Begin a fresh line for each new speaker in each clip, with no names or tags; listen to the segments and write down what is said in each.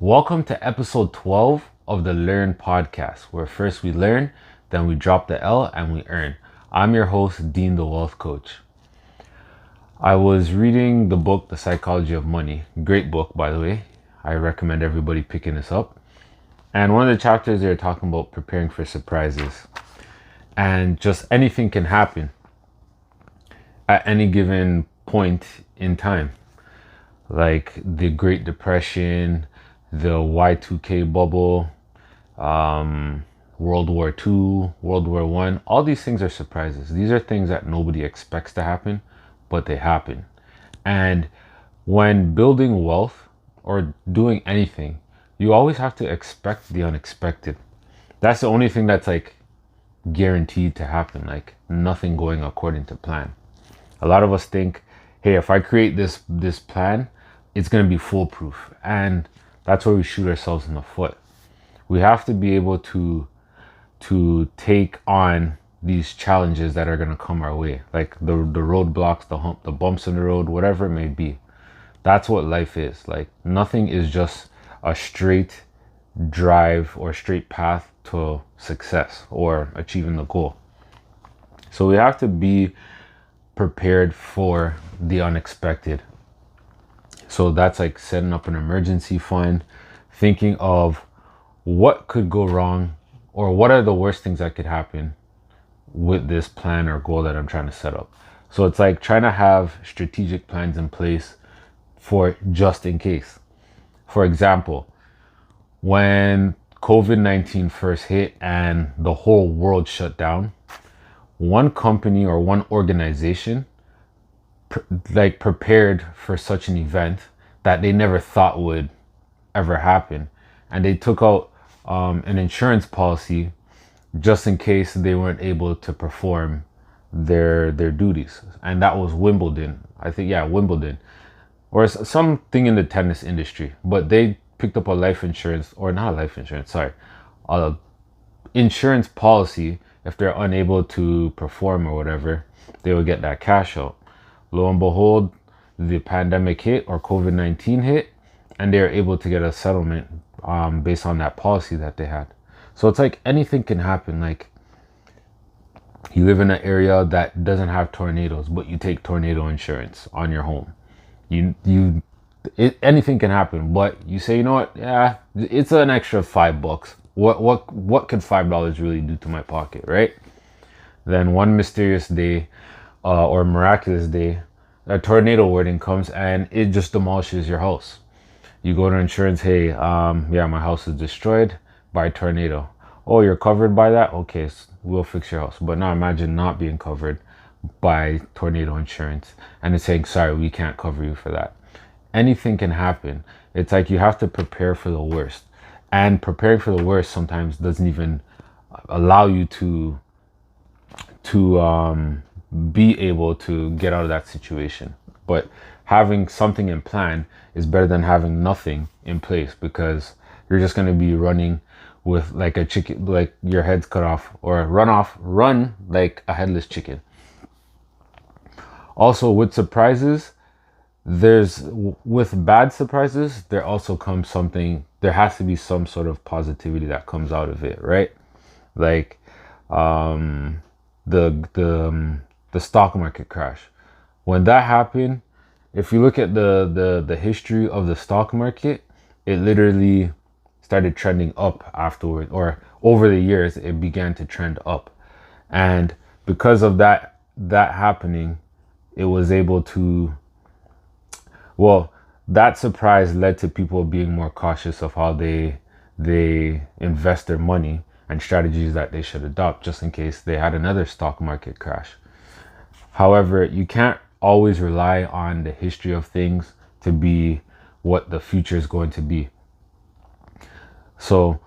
Welcome to episode 12 of the Learn podcast, where first we learn, then we drop the L and we earn. I'm your host, Dean the Wealth Coach. I was reading the book, The Psychology of Money. Great book, by the way. I recommend everybody picking this up. And one of the chapters they're talking about preparing for surprises. And just anything can happen at any given point in time. Like the Great Depression, the Y2K bubble, World War II, World War I. All these things are surprises. These are things that nobody expects to happen, but they happen. And when building wealth or doing anything, you always have to expect the unexpected. That's the only thing that's like guaranteed to happen, like nothing going according to plan. A lot of us think, hey, if I create this plan, it's going to be foolproof. And that's where we shoot ourselves in the foot. We have to be able to take on these challenges that are going to come our way, like the roadblocks, the bumps in the road, whatever it may be. That's what life is. Like nothing is just a straight drive or straight path to success or achieving the goal. So we have to be prepared for the unexpected. So that's like setting up an emergency fund, thinking of what could go wrong or what are the worst things that could happen with this plan or goal that I'm trying to set up. So it's like trying to have strategic plans in place for just in case. For example, when COVID-19 first hit and the whole world shut down, one company or one organization prepared for such an event that they never thought would ever happen, and they took out an insurance policy just in case they weren't able to perform their duties. And that was Wimbledon, I think. Yeah, Wimbledon, or something in the tennis industry. But they picked up a life insurance, or not life insurance, sorry, a insurance policy. If they're unable to perform or whatever, they would get that cash out. Lo and behold, the pandemic hit or COVID-19 hit, and they were able to get a settlement based on that policy that they had. So it's like anything can happen. Like you live in an area that doesn't have tornadoes, but you take tornado insurance on your home. Anything can happen, but you say, you know what? Yeah, it's an extra $5. What could $5 really do to my pocket, right? Then one mysterious day, or miraculous day, a tornado warning comes and it just demolishes your house. You go to insurance, hey, my house is destroyed by a tornado. Oh, you're covered by that? Okay, so we'll fix your house. But now imagine not being covered by tornado insurance and it's saying, sorry, we can't cover you for that. Anything can happen. It's like you have to prepare for the worst. And preparing for the worst sometimes doesn't even allow you to be able to get out of that situation. But having something in plan is better than having nothing in place, because you're just going to be running with like a chicken, like your head's cut off, or run like a headless chicken. Also with surprises, with bad surprises, there also comes there has to be some sort of positivity that comes out of it, right? Like the stock market crash. When that happened, if you look at the history of the stock market, it literally started trending up afterward, or over the years it began to trend up. And because of that happening, it was able to, that surprise led to people being more cautious of how they invest their money and strategies that they should adopt just in case they had another stock market crash. However, you can't always rely on the history of things to be what the future is going to be. So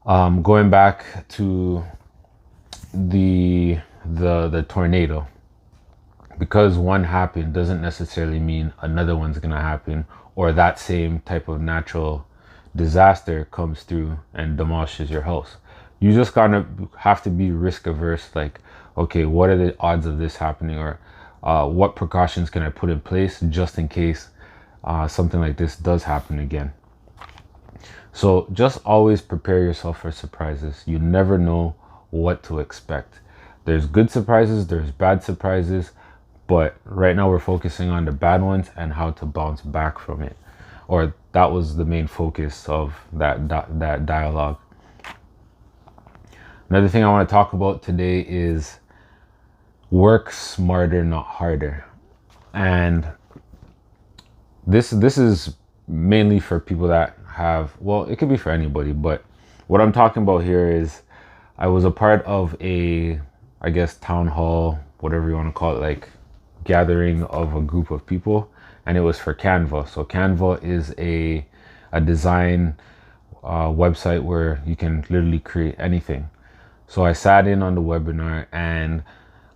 going back to the tornado, because one happened doesn't necessarily mean another one's gonna happen, or that same type of natural disaster comes through and demolishes your house. You just gotta have to be risk averse. Like, okay, what are the odds of this happening, or what precautions can I put in place just in case something like this does happen again? So just always prepare yourself for surprises. You never know what to expect. There's good surprises, there's bad surprises, but right now we're focusing on the bad ones and how to bounce back from it. Or that was the main focus of that dialogue. Another thing I want to talk about today is work smarter, not harder. And this is mainly for people that have, well, it could be for anybody, but what I'm talking about here is I was a part of a, I guess, town hall, whatever you want to call it, like gathering of a group of people, and it was for Canva. So Canva is a design website where you can literally create anything. So I sat in on the webinar, and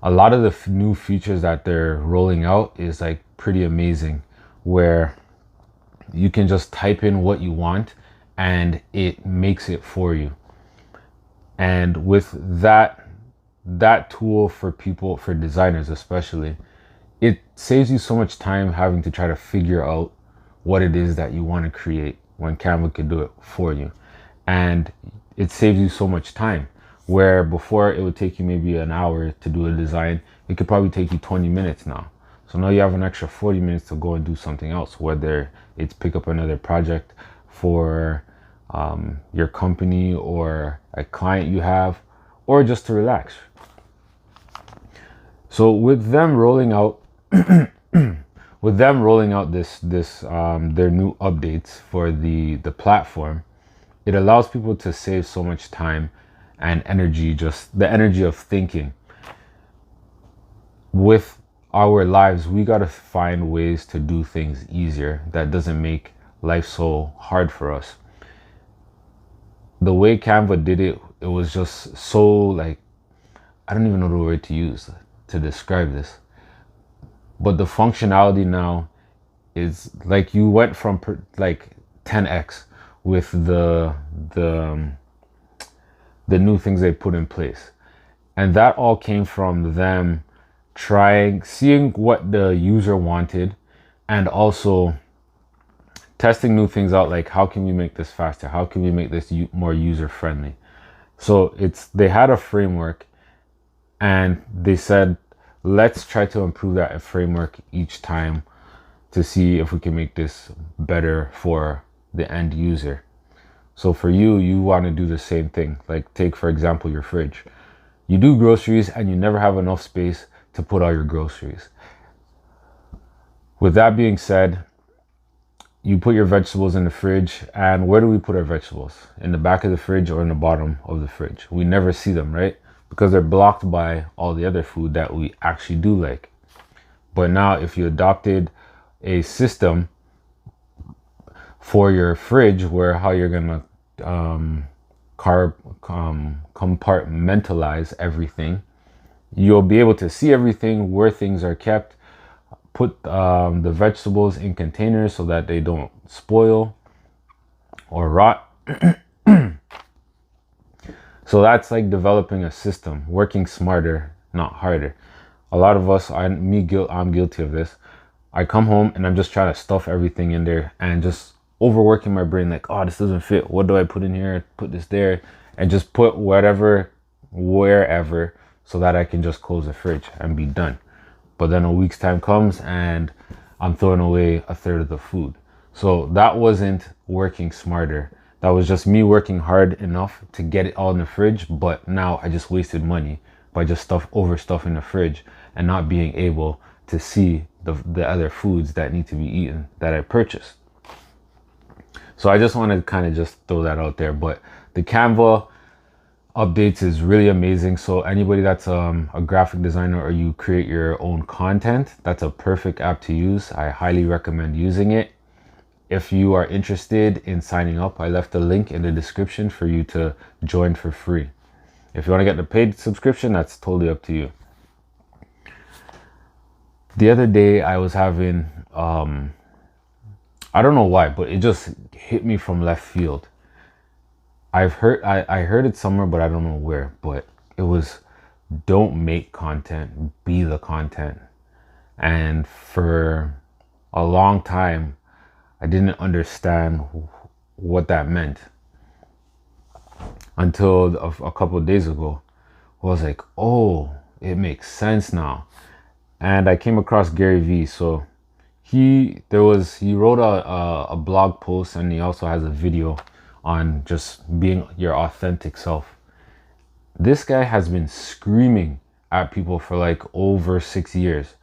a lot of the new features that they're rolling out is like pretty amazing, where you can just type in what you want and it makes it for you. And with that tool for people, for designers especially, it saves you so much time having to try to figure out what it is that you want to create when Canva can do it for you. And it saves you so much time, where before it would take you maybe an hour to do a design, it could probably take you 20 minutes now. So now you have an extra 40 minutes to go and do something else, whether it's pick up another project for your company or a client you have, or just to relax. So with them rolling out this their new updates for the platform, it allows people to save so much time and energy, just the energy of thinking. With our lives, we got to find ways to do things easier that doesn't make life so hard for us. The way Canva did it, it was just so, like, I don't even know the word to use to describe this, but the functionality now is like you went from like 10x with the new things they put in place. And that all came from them seeing what the user wanted, and also testing new things out, like how can we make this faster, how can we make this more user friendly. So they had a framework, and they said, let's try to improve that framework each time to see if we can make this better for the end user. So for you want to do the same thing. Like, take for example your fridge. You do groceries and you never have enough space to put all your groceries. With that being said, you put your vegetables in the fridge, and where do we put our vegetables? In the back of the fridge or in the bottom of the fridge? We never see them, right? Because they're blocked by all the other food that we actually do like. But now if you adopted a system for your fridge where how you're gonna compartmentalize everything, you'll be able to see everything, where things are kept, put the vegetables in containers so that they don't spoil or rot. So that's like developing a system, working smarter, not harder. A lot of us, I'm guilty of this. I come home and I'm just trying to stuff everything in there and just overworking my brain, like, oh, this doesn't fit. What do I put in here? Put this there, and just put whatever, wherever, so that I can just close the fridge and be done. But then a week's time comes and I'm throwing away a third of the food. So that wasn't working smarter. That was just me working hard enough to get it all in the fridge, but now I just wasted money by just overstuffing the fridge and not being able to see the other foods that need to be eaten that I purchased. So I just want to kind of just throw that out there. But the Canva updates is really amazing. So anybody that's a graphic designer, or you create your own content, that's a perfect app to use. I highly recommend using it. If you are interested in signing up, I left a link in the description for you to join for free. If you want to get the paid subscription, that's totally up to you. The other day I was having, I don't know why, but it just hit me from left field. I heard it somewhere, but I don't know where, but it was, don't make content, be the content. And for a long time, I didn't understand what that meant until a couple of days ago. I was like, oh, it makes sense now. And I came across Gary Vee. So he wrote a blog post, and he also has a video on just being your authentic self. This guy has been screaming at people for like over 6 years.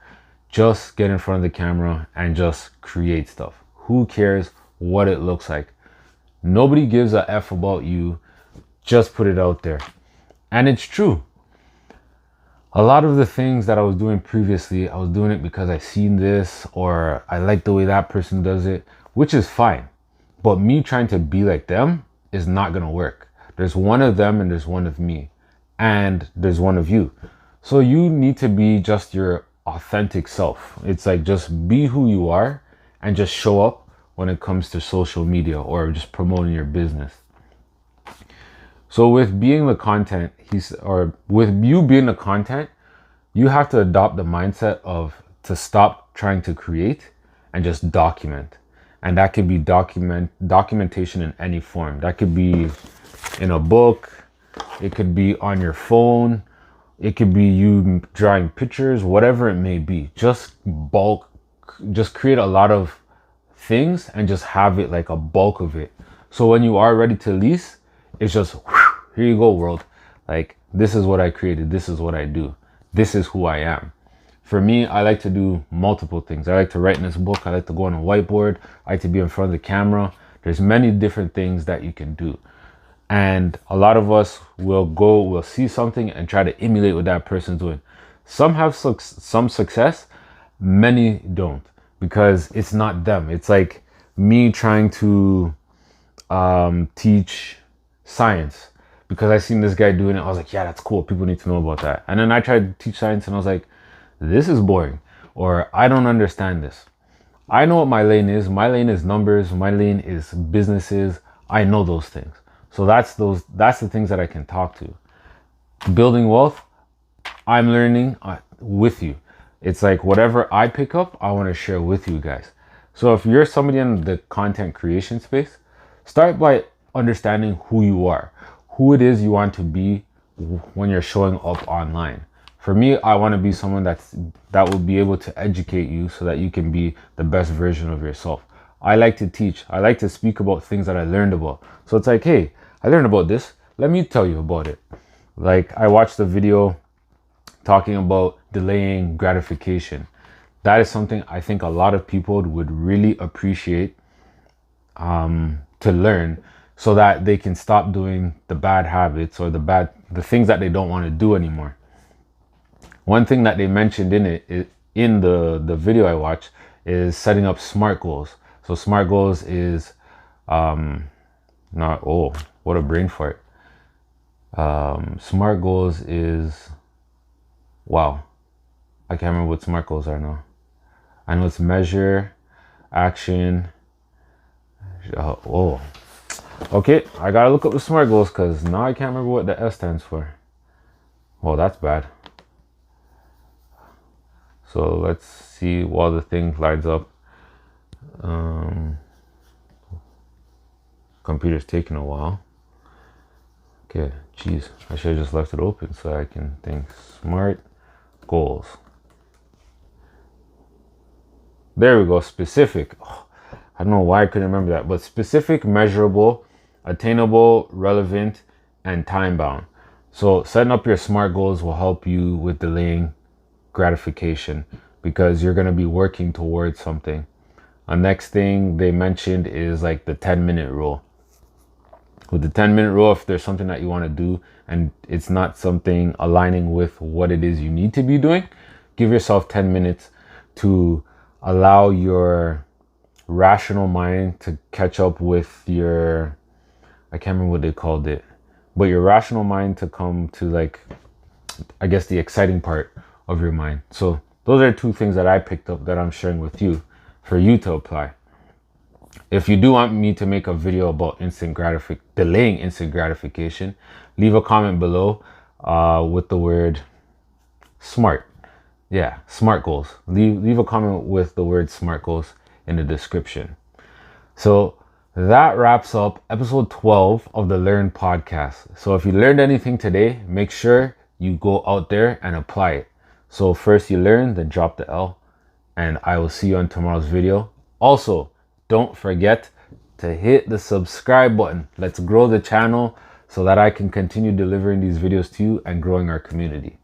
Just get in front of the camera and just create stuff. Who cares what it looks like? Nobody gives a F about you. Just put it out there. And it's true. A lot of the things that I was doing previously, I was doing it because I seen this or I like the way that person does it, which is fine. But me trying to be like them is not going to work. There's one of them and there's one of me. And there's one of you. So you need to be just your authentic self. It's like just be who you are and just show up when it comes to social media or just promoting your business. So with being the content, with you being the content, you have to adopt the mindset of to stop trying to create and just document. And that could be documentation in any form. That could be in a book. It could be on your phone. It could be you drawing pictures, whatever it may be. Just create a lot of things and just have it like a bulk of it. So when you are ready to lease, it's just, whew, here you go, world. Like, this is what I created. This is what I do. This is who I am. For me, I like to do multiple things. I like to write in this book. I like to go on a whiteboard. I like to be in front of the camera. There's many different things that you can do. And a lot of us will see something and try to emulate what that person's doing. Some have some success, many don't, because it's not them. It's like me trying to teach science because I seen this guy doing it. I was like, yeah, that's cool. People need to know about that. And then I tried to teach science and I was like, this is boring, or I don't understand this. I know what my lane is. My lane is numbers. My lane is businesses. I know those things. So that's the things that I can talk to. Building wealth, I'm learning with you. It's like whatever I pick up, I want to share with you guys. So if you're somebody in the content creation space, start by understanding who you are, who it is you want to be when you're showing up online. For me, I want to be someone that will be able to educate you so that you can be the best version of yourself. I like to teach. I like to speak about things that I learned about. So it's like, hey, I learned about this. Let me tell you about it. Like I watched a video talking about delaying gratification. That is something I think a lot of people would really appreciate to learn so that they can stop doing the bad habits or the things that they don't want to do anymore. One thing that they mentioned in the video I watched is setting up SMART goals. So SMART goals is what a brain fart. SMART goals is, wow, I can't remember what SMART goals are now. I know it's measure, action. Okay, I gotta look up the SMART goals because now I can't remember what the S stands for. Well, that's bad. So let's see while the thing lights up. Computer's taking a while. Okay, geez, I should have just left it open so I can think. SMART goals. There we go. Specific. Oh, I don't know why I couldn't remember that, but specific, measurable, attainable, relevant, and time bound. So setting up your SMART goals will help you with delaying gratification because you're going to be working towards something. The next thing they mentioned is like the 10-minute rule. With the 10-minute rule, if there's something that you want to do and it's not something aligning with what it is you need to be doing, give yourself 10 minutes to allow your rational mind to catch up with your, I can't remember what they called it, but your rational mind to come to like, I guess the exciting part of your mind. So those are two things that I picked up that I'm sharing with you for you to apply. If you do want me to make a video about delaying instant gratification, leave a comment below with the word SMART. Yeah, SMART goals. Leave a comment with the word SMART goals in the description. So that wraps up episode 12 of the Learn podcast. So if you learned anything today, make sure you go out there and apply it. So first you learn, then drop the L, and I will see you on tomorrow's video. Also, don't forget to hit the subscribe button. Let's grow the channel so that I can continue delivering these videos to you and growing our community.